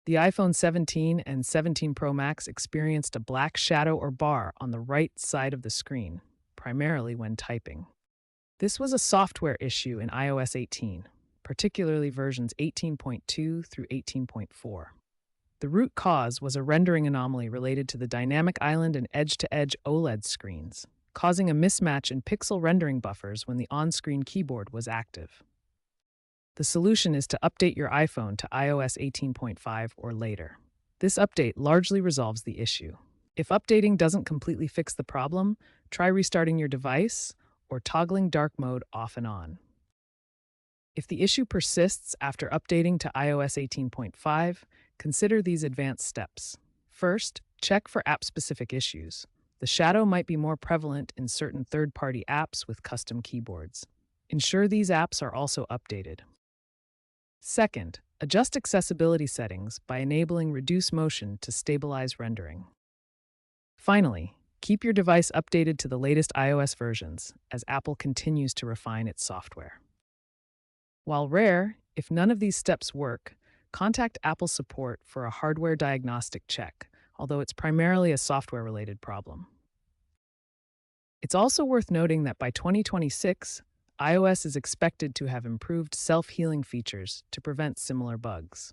The iPhone 17 and 17 Pro Max experienced a black shadow or bar on the right side of the screen, primarily when typing. This was a software issue in iOS 18, particularly versions 18.2 through 18.4. The root cause was a rendering anomaly related to the dynamic island and edge-to-edge OLED screens, causing a mismatch in pixel rendering buffers when the on-screen keyboard was active. The solution is to update your iPhone to iOS 18.5 or later. This update largely resolves the issue. If updating doesn't completely fix the problem, try restarting your device or toggling dark mode off and on. If the issue persists after updating to iOS 18.5, consider these advanced steps. First, check for app-specific issues. The shadow might be more prevalent in certain third-party apps with custom keyboards. Ensure these apps are also updated. Second, adjust accessibility settings by enabling reduce motion to stabilize rendering. Finally, keep your device updated to the latest iOS versions as Apple continues to refine its software. While rare, if none of these steps work, contact Apple support for a hardware diagnostic check, although it's primarily a software-related problem. It's also worth noting that by 2026, iOS is expected to have improved self-healing features to prevent similar bugs.